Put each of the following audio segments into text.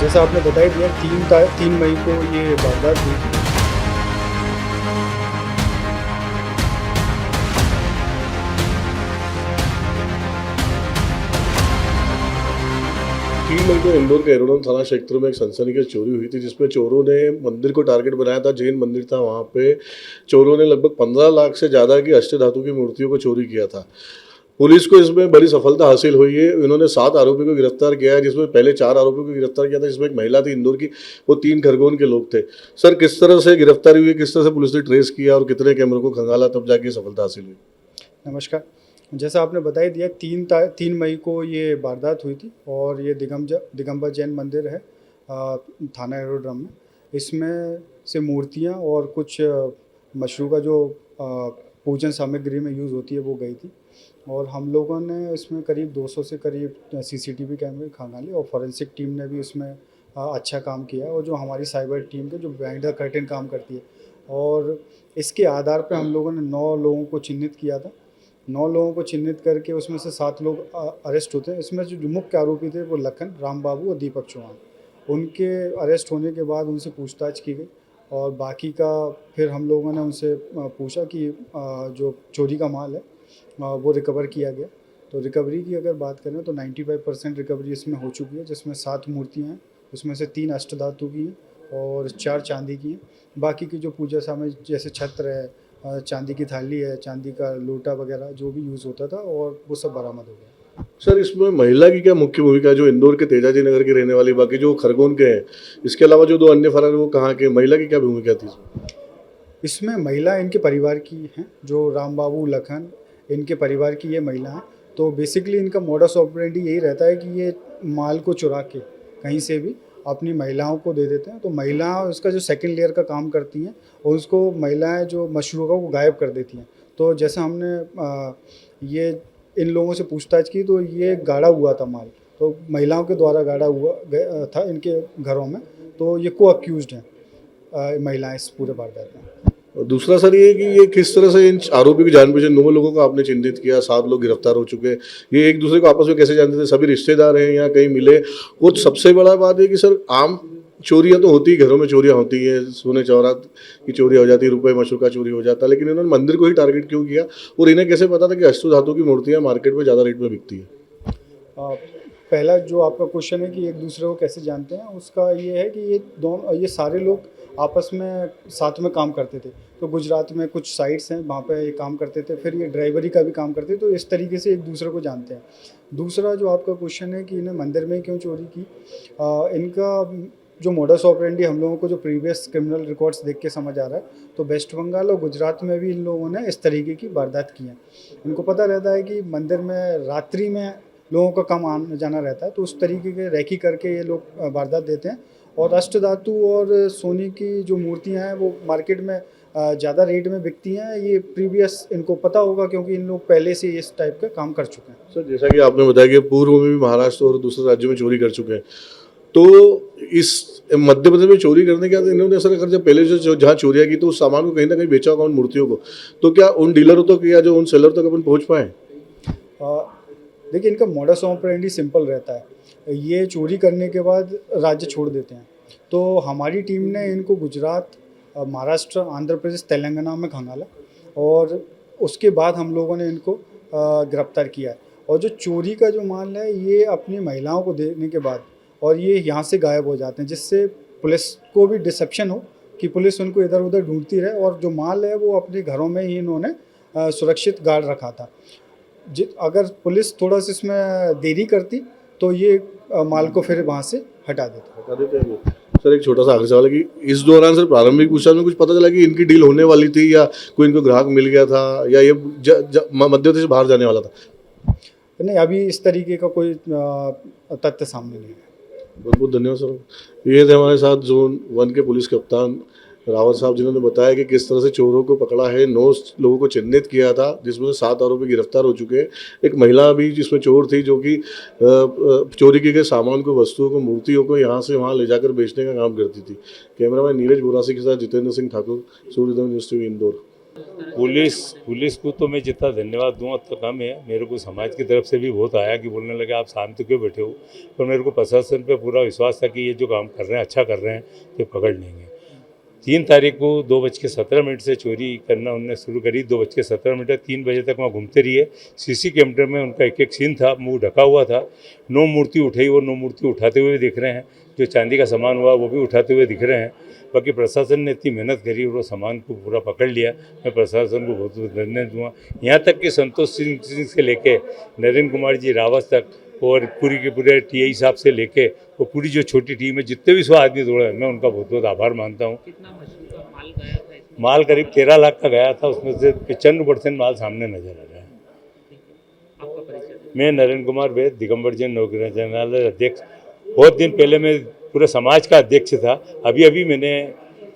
जैसा आपने बता ही दिया 3 मई को ये वारदात हुई थी। 3 मई को इंदौर के एरोडम थाना क्षेत्र में एक सनसनीखेज चोरी हुई थी, जिसमें चोरों ने मंदिर को टारगेट बनाया था। जैन मंदिर था, वहाँ पे चोरों ने लगभग 15 लाख से ज़्यादा की अष्टधातु की मूर्तियों को चोरी किया था। पुलिस को इसमें बड़ी सफलता हासिल हुई है। इन्होंने 7 आरोपियों को गिरफ्तार किया है, जिसमें पहले 4 आरोपियों को गिरफ्तार किया था, जिसमें एक महिला थी इंदौर की, वो 3 खरगोन के लोग थे। सर, किस तरह से गिरफ्तारी हुई, किस तरह से पुलिस ने ट्रेस किया और कितने कैमरों को खंगाला, तब जाके सफलता हासिल हुई? नमस्कार। जैसा आपने बता ही दिया 3 मई को ये वारदात हुई थी और ये दिगंबर जैन मंदिर है थाना एरोड्रम में। इसमें से मूर्तियाँ और कुछ मशरूक़ का जो पूजन सामग्री में यूज़ होती है वो गई थी और हम लोगों ने इसमें करीब 200 से करीब सीसीटीवी कैमरे खंगाले और फॉरेंसिक टीम ने भी उसमें अच्छा काम किया और जो हमारी साइबर टीम के जो बिहाइंड द कर्टेन काम करती है और इसके आधार पे हम लोगों ने 9 लोगों को चिन्हित किया था। 9 लोगों को चिन्हित करके उसमें से 7 लोग अरेस्ट होते हैं। इसमें जो मुख्य आरोपी थे वो लखन, राम बाबू और दीपक चौहान। उनके अरेस्ट होने के बाद उनसे पूछताछ की गई और बाकी का फिर हम लोगों ने उनसे पूछा कि जो चोरी का माल है वो रिकवर किया गया। तो रिकवरी की अगर बात करें तो 95% रिकवरी इसमें हो चुकी है, जिसमें 7 मूर्तियाँ हैं, उसमें से 3 अष्टधातु की हैं और 4 चांदी की हैं। बाकी की जो पूजा सामग्री जैसे छत्र है, चांदी की थाली है, चांदी का लोटा वगैरह जो भी यूज़ होता था और वो सब बरामद हो गया। सर, इसमें महिला की क्या मुख्य भूमिका है? जो इंदौर के तेजाजी नगर की रहने वाली, बाकी जो खरगोन के हैं, इसके अलावा जो 2 अन्य फरार हैं वो कहाँ के? महिला की क्या भूमिका थी इसमें? इसमें महिला इनके परिवार की हैं, जो राम बाबू, लखन, इनके परिवार की ये महिला हैं। तो बेसिकली इनका मोडस ऑपरेंडी यही रहता है कि ये माल को चुरा के कहीं से भी अपनी महिलाओं को दे देते हैं। तो महिलाएं उसका जो सेकंड लेयर का काम करती हैं और उसको महिलाएं जो मशरूक़ों को गायब कर देती हैं। तो जैसे हमने ये इन लोगों से पूछताछ की तो ये गाड़ा हुआ था माल, तो महिलाओं के द्वारा गाड़ा हुआ था इनके घरों में। तो ये को अक्यूज्ड हैं महिलाएं इस पूरे वारदात में। और दूसरा सर ये कि ये किस तरह से इन आरोपियों की जान पहचान, 9 लोगों को आपने चिन्हित किया, 7 लोग गिरफ्तार हो चुके हैं, ये एक दूसरे को आपस में कैसे जानते थे? सभी रिश्तेदार हैं या कहीं मिले? और सबसे बड़ा बात है कि सर, आम चोरियां तो होती, घरों में चोरियां होती हैं, सोने जवाहरात की चोरी हो जाती है, रुपये मशरूक़ का चोरी हो जाता है, लेकिन इन्होंने मंदिर को ही टारगेट क्यों किया? और इन्हें कैसे पता था कि अष्टधातु की मूर्तियाँ मार्केट में ज़्यादा रेट में बिकती है? पहला जो आपका क्वेश्चन है कि एक दूसरे को कैसे जानते हैं, उसका ये है कि ये सारे लोग आपस में साथ में काम करते थे। तो गुजरात में कुछ साइट्स हैं वहाँ पे ये काम करते थे, फिर ये ड्राइवरी का भी काम करते थे, तो इस तरीके से एक दूसरे को जानते हैं। दूसरा जो आपका क्वेश्चन है कि इन्हें मंदिर में क्यों चोरी की, इनका जो मोडस ऑपरेंडी हम लोगों को जो प्रीवियस क्रिमिनल रिकॉर्ड्स देख के समझ आ रहा है, तो वेस्ट बंगाल और गुजरात में भी इन लोगों ने इस तरीके की वारदात की है। इनको पता रहता है कि मंदिर में रात्रि में लोगों का कम आना जाना रहता है, तो उस तरीके के रैकी करके ये लोग वारदात देते हैं। और अष्टधातु और सोने की जो मूर्तियां हैं वो मार्केट में ज़्यादा रेट में बिकती हैं। ये प्रीवियस इनको पता होगा क्योंकि इन लोग पहले से इस टाइप का काम कर चुके हैं। सर, जैसा कि आपने बताया कि पूर्व में भी महाराष्ट्र और दूसरे राज्यों में चोरी कर चुके हैं, तो इस मध्य प्रदेश में चोरी करने के बाद इन्होंने सर, अगर जब पहले जो जहाँ चोरियाँ की तो उस सामान को कहीं ना कहीं बेचा होगा, उन मूर्तियों को, तो क्या उन डीलरों तक या जो उन सेलर तक अपन पहुँच पाए? देखिए, इनका मोडस ऑपरेंडी सिंपल रहता है। ये चोरी करने के बाद राज्य छोड़ देते हैं। तो हमारी टीम ने इनको गुजरात, महाराष्ट्र, आंध्र प्रदेश, तेलंगाना में खंगाला और उसके बाद हम लोगों ने इनको गिरफ्तार किया है। और जो चोरी का जो माल है ये अपनी महिलाओं को देने के बाद और ये यहाँ से गायब हो जाते हैं, जिससे पुलिस को भी डिसेप्शन हो कि पुलिस उनको इधर उधर ढूंढती रहे और जो माल है वो अपने घरों में ही इन्होंने सुरक्षित गाड़ रखा था। अगर पुलिस थोड़ा सा इसमें देरी करती तो ये माल को फिर वहाँ से हटा देते हैं। सर, एक छोटा सा आखिरी सवाल है कि इस दौरान सर प्रारंभिक पूछताछ में कुछ पता चला कि इनकी डील होने वाली थी या कोई इनको ग्राहक मिल गया था या ये मध्य प्रदेश से बाहर जाने वाला था? नहीं, अभी इस तरीके का कोई तथ्य सामने नहीं है। बहुत बहुत धन्यवाद सर। ये थे हमारे साथ जोन 1 के पुलिस कप्तान रावत साहब, जिन्होंने बताया कि किस तरह से चोरों को पकड़ा है। 9 लोगों को चिन्हित किया था, जिसमें से 7 आरोपी गिरफ्तार हो चुके हैं। एक महिला भी जिसमें चोर थी, जो कि चोरी किए गए सामान को, वस्तुओं को, मूर्तियों को यहाँ से वहाँ ले जाकर बेचने का काम करती थी। कैमरामैन नीरज बोरासी के साथ जितेंद्र सिंह ठाकुर, सूर्योदय news TV, Indore. Police police को तो मैं जितना धन्यवाद दूंगा उतना कम है। मेरे को समाज की तरफ से भी बहुत आया कि बोलने लगे आप शांत क्यों बैठे हो, पर मेरे को प्रशासन पे पूरा विश्वास था कि ये जो काम कर रहे हैं अच्छा कर रहे हैं तो पकड़ लेंगे। 3 तारीख को 2:17 से चोरी करना उनने शुरू करी। 2:17 3 बजे तक वहाँ घूमते रहिए। सीसी कैमरे में उनका एक एक सीन था, मुंह ढका हुआ था। 9 मूर्ति उठाई, वो 9 मूर्ति उठाते हुए दिख रहे हैं। जो चांदी का सामान हुआ वो भी उठाते हुए दिख रहे हैं। बाकी प्रशासन ने इतनी मेहनत करी और वो सामान को पूरा पकड़ लिया। मैं प्रशासन को बहुत बहुत धन्यवाद दूँगा। यहाँ तक कि संतोष सिंह से लेके नरेंद्र कुमार जी रावत तक और पूरी के पूरे टीआई साहब से लेके वो पूरी जो छोटी टीम है, जितने भी 100 आदमी दौड़े हैं, मैं उनका बहुत बहुत आभार मानता हूँ। कितना मछली का माल गया था इसमें? माल करीब 13 लाख का गया था, उसमें से 95% माल सामने नजर आ रहा है। आपका परिचय दें। मैं नरेंद्र कुमार वैद, दिगंबर जैन नौकरी अध्यक्ष। बहुत दिन पहले मैं पूरे समाज का अध्यक्ष था। अभी अभी मैंने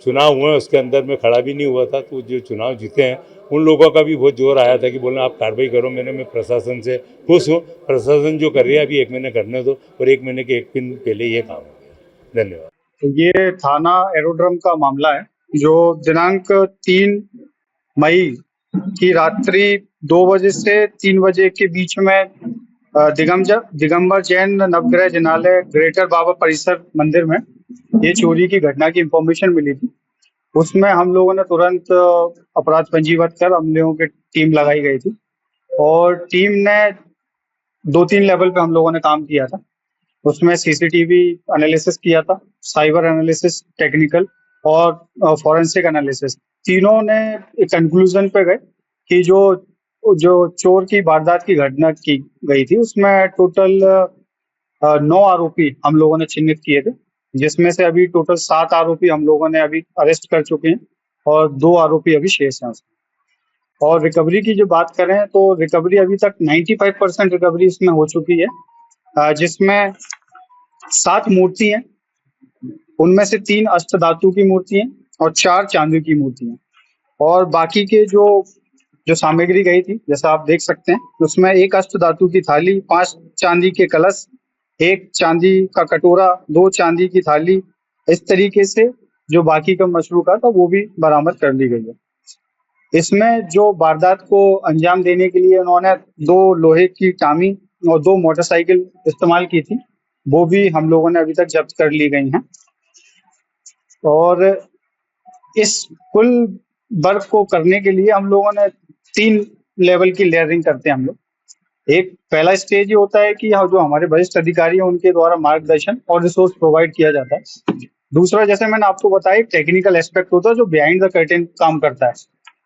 चुनाव हुए, उसके अंदर मैं खड़ा भी नहीं हुआ था, तो जो चुनाव जीते हैं उन लोगों का भी बहुत जोर आया था कि बोलना आप कार्रवाई करो। मैं प्रशासन से खुश हूँ। प्रशासन जो कर रही है अभी 1 महीने करने दो, और 1 महीने के 1 दिन पहले ये काम हो गया। धन्यवाद। तो ये थाना एरोड्रम का मामला है जो दिनांक 3 मई की रात्रि 2 बजे से 3 बजे के बीच में दिगंबर जैन नवग्रह जिनालय ग्रेटर बाबा परिसर मंदिर में ये चोरी की घटना की इंफॉर्मेशन मिली थी। उसमें हम लोगों ने तुरंत अपराध पंजीबद्ध कर हम लोगों की टीम लगाई गई थी और टीम ने 2-3 लेवल पे हम लोगों ने काम किया था। उसमें सीसीटीवी एनालिसिस किया था, साइबर एनालिसिस, टेक्निकल और फॉरेंसिक एनालिसिस। तीनों ने एक कंक्लूजन पे गए कि जो जो चोर की वारदात की घटना की गई थी उसमें टोटल 9 आरोपी हम लोगों ने चिन्हित किए थे, जिसमें से अभी टोटल 7 आरोपी हम लोगों ने अभी अरेस्ट कर चुके हैं और 2 आरोपी अभी शेष हैं। और रिकवरी की जो बात करें तो रिकवरी अभी तक 95% रिकवरी इसमें हो चुकी है, जिसमें 7 मूर्ति हैं, उनमें से 3 अष्टधातु की मूर्ति हैं और 4 चांदी की मूर्ति हैं। और बाकी के जो जो सामग्री गई थी जैसा आप देख सकते हैं उसमें 1 अष्टधातु की थाली, 5 चांदी के कलश, 1 चांदी का कटोरा, 2 चांदी की थाली, इस तरीके से जो बाकी का मशरूका था वो भी बरामद कर ली गई है। इसमें जो वारदात को अंजाम देने के लिए उन्होंने 2 लोहे की टामी और 2 मोटरसाइकिल इस्तेमाल की थी, वो भी हम लोगों ने अभी तक जब्त कर ली गई हैं। और इस कुल वर्क को करने के लिए हम लोगों ने 3 लेवल की लेयरिंग करते हैं हम लोग। एक पहला स्टेज ये होता है कि जो हमारे वरिष्ठ अधिकारी हैं उनके द्वारा मार्गदर्शन और रिसोर्स प्रोवाइड किया जाता है। दूसरा, जैसे मैंने आपको बताया, टेक्निकल एस्पेक्ट होता है जो बिहाइंड द कर्टेन काम करता है,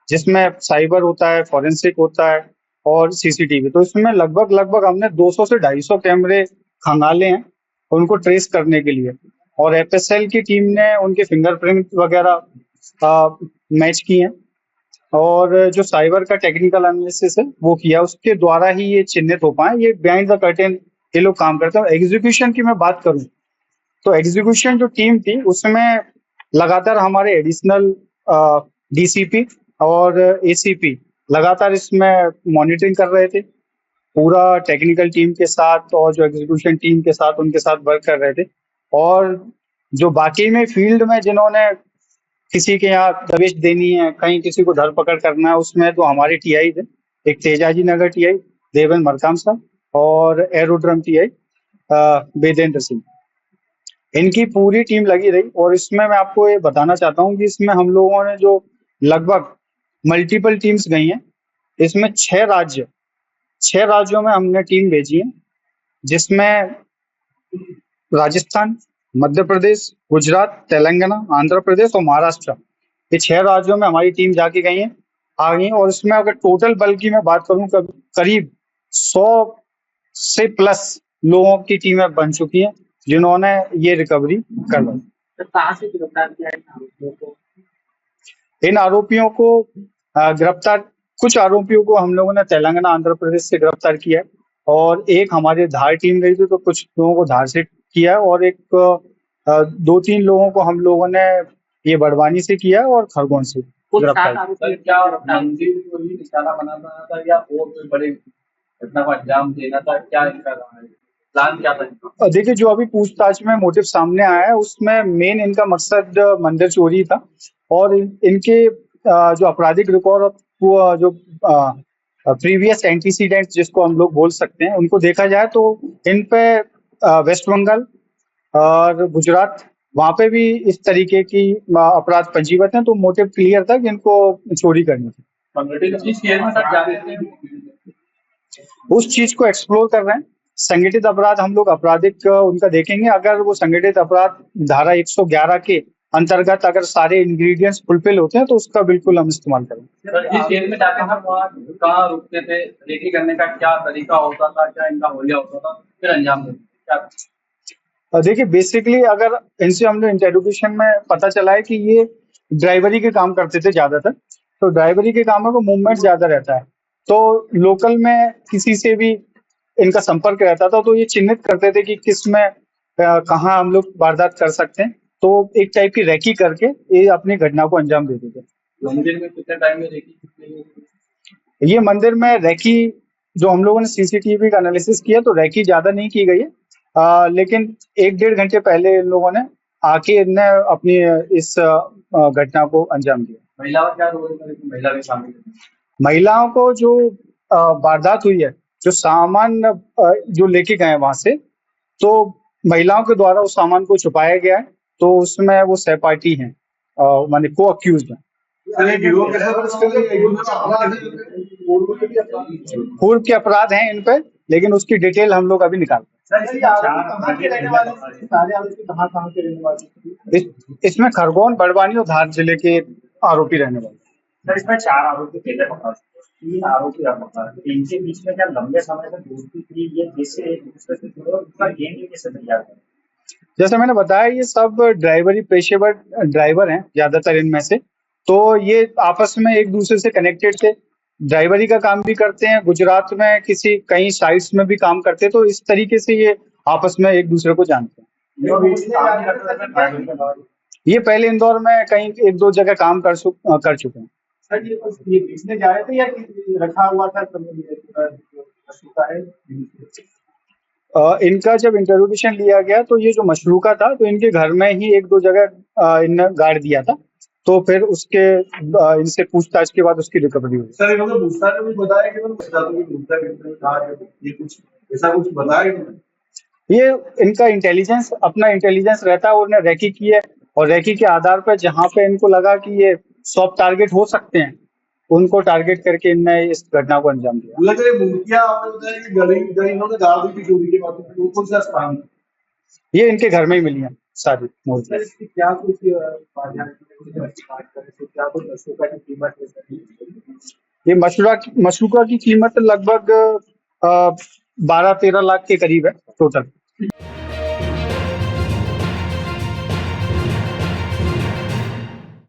जिसमें साइबर होता है, फॉरेंसिक होता है और सीसीटीवी। तो इसमें लगभग हमने 200 से 250 कैमरे खंगाले हैं उनको ट्रेस करने के लिए, और एफएसएल की टीम ने उनके फिंगरप्रिंट वगैरह मैच किए हैं, और जो साइबर का टेक्निकल एनालिसिस है वो किया, उसके द्वारा ही ये चिन्हित हो पाए। ये बिहाइंड द कर्टेन ये लोग काम करते हैं। एग्जीक्यूशन की मैं बात करूं तो एग्जीक्यूशन जो टीम थी उसमें लगातार हमारे एडिशनल डीसीपी और एसीपी लगातार इसमें मॉनिटरिंग कर रहे थे, पूरा टेक्निकल टीम के साथ और जो एग्जीक्यूशन टीम के साथ उनके साथ वर्क कर रहे थे। और जो बाकी में फील्ड में जिन्होंने किसी के यहाँ दबिश देनी है, कहीं किसी को धरपकड़ करना है, उसमें तो हमारे टीआई थे, एक तेजाजी नगर टीआई देवेंद्र मरकाम साहब और एरोड्रम टीआई वेदेंद्र सिंह, इनकी पूरी टीम लगी रही। और इसमें मैं आपको ये बताना चाहता हूँ कि इसमें हम लोगों ने जो लगभग मल्टीपल टीम्स गई हैं, इसमें 6 राज्यों में हमने टीम भेजी है, जिसमें राजस्थान, मध्य प्रदेश, गुजरात, तेलंगाना, आंध्र प्रदेश और महाराष्ट्र, ये 6 राज्यों में हमारी टीम जाके गई है, आ गई। और इसमें अगर टोटल बल की मैं बात करूं, करीब 100 से प्लस लोगों की टीमें बन चुकी हैं जिन्होंने ये रिकवरी कर ली। तो कहाँ से गिरफ्तार किया इन आरोपियों को? इन आरोपियों को गिरफ्तार, कुछ आरोपियों को हम लोगों ने तेलंगाना, आंध्र प्रदेश से गिरफ्तार किया है, और एक हमारी धार टीम गई थी तो कुछ लोगों को धार से किया है, और एक 2-3 लोगों को हम लोगों ने ये बड़वानी से किया है और खरगोन से कुछ गिरफ्तार 7 किया। आरोपी क्या मंदिर को ही निशाना बनाना था या और कोई बड़ी घटना को अंजाम देना था, क्या इनका प्लान क्या था इनका? देखिए, जो अभी पूछताछ में मोटिव सामने आया है उसमें मेन इनका मकसद मंदिर चोरी था, और इनके जो आपराधिक रिकॉर्ड, जो प्रीवियस एंटीसीडेंट जिसको हम लोग बोल सकते हैं, उनको देखा जाए तो इन पे वेस्ट बंगाल और गुजरात, वहां पे भी इस तरीके की अपराध पंजीबद्ध हैं। तो मोटिव क्लियर था कि इनको चोरी करनी थी। संगठित जिस शहर में सर जाते थे उस चीज को एक्सप्लोर कर रहे हैं। संगठित अपराध हम लोग आपराधिक उनका देखेंगे। अगर वो संगठित अपराध धारा 111 के अंतर्गत अगर सारे इंग्रेडिएंट्स फुलफिल होते हैं तो उसका बिल्कुल हम इस्तेमाल करेंगे। सर, जिस शहर में जाते थे वहाँ कहाँ रुकते थे, रेकी करने का क्या तरीका होता था, क्या इनका होलिया होता था, फिर अंजाम देते थे, क्या? देखिए, बेसिकली अगर इनसे हमने इंटरोगेशन में पता चला है कि ये ड्राइवरी के काम करते थे ज्यादातर। तो ड्राइवरी के कामों को मूवमेंट ज्यादा रहता है, तो लोकल में किसी से भी इनका संपर्क रहता था, तो ये चिन्हित करते थे कि किस में कहाँ हम लोग वारदात कर सकते हैं। तो एक टाइप की रैकी करके ये अपनी घटना को अंजाम देते थे। मंदिर में कितने टाइम में रेकी? ये मंदिर में रैकी, जो हम लोगों ने सीसीटीवी का एनालिसिस किया तो रैकी ज्यादा नहीं की गई है, लेकिन 1-1.5 घंटे पहले इन लोगों ने आके इनने अपनी इस घटना को अंजाम दिया। महिला का क्या रोल है? महिला भी शामिल है? महिलाओं को जो वारदात हुई है, जो सामान जो लेके गए वहां से, तो महिलाओं के द्वारा उस सामान को छुपाया गया है। तो उसमें वो सहपाठी हैं, माने को अक्यूज्ड हैं। पूर्व के अपराध हैं इन पे, लेकिन उसकी डिटेल हम लोग अभी निकाल इसमें खरगोन, बड़वानी और धार जिले के आरोपी रहने वाले। सर, इसमें 4 आरोपी पहले पकड़ा, 3 आरोपी अब पकड़ा। इनके बीच में क्या लंबे समय से दोस्ती थी? ये जिससे एक दूसरे से जुड़े और उसका गेम भी कैसे तैयार करें? जैसे मैंने बताया, ये सब ड्राइवरी पेशेवर ड्राइवर हैं ज्यादातर इनमें से। तो ये आपस में एक दूसरे से कनेक्टेड थे, ड्राइवरी का काम भी करते हैं, गुजरात में कई साइट्स में भी काम करते हैं। तो इस तरीके से ये आपस में एक दूसरे को जानते हैं। ये पहले इंदौर में कहीं 1-2 जगह काम कर चुके हैं। सर, ये बेचने जा रहे थे या रखा हुआ था? इनका जब इंटरोगेशन लिया गया तो ये जो मशरूका था, तो इनके घर में ही 1-2 जगह इनने गाड़ दिया था। तो फिर उसके इनसे पूछताछ के बाद उसकी रिकवरी हुई। सर, इन्होंने पूछताछ में कुछ बताया कि ये कुछ ऐसा कुछ बताया कि ये इनका अपना इंटेलिजेंस रहता है। उन्होंने रैकी की है, और रैकी के आधार पर जहां पे इनको लगा कि ये सॉफ्ट टारगेट हो सकते हैं, उनको टारगेट करके इनने इस घटना को अंजाम दिया। मूर्तियां आपने बताया कि गली इन्होंने गाड़ दी थी चोरी के बाद, तो कौन सा स्थान? ये इनके घर में ही मिली हैं सारी मूर्तियां। क्या कुछ क्या कुछ अशोका की कीमत है? ये मशरूका की कीमत लगभग 12-13 लाख के करीब है टोटल।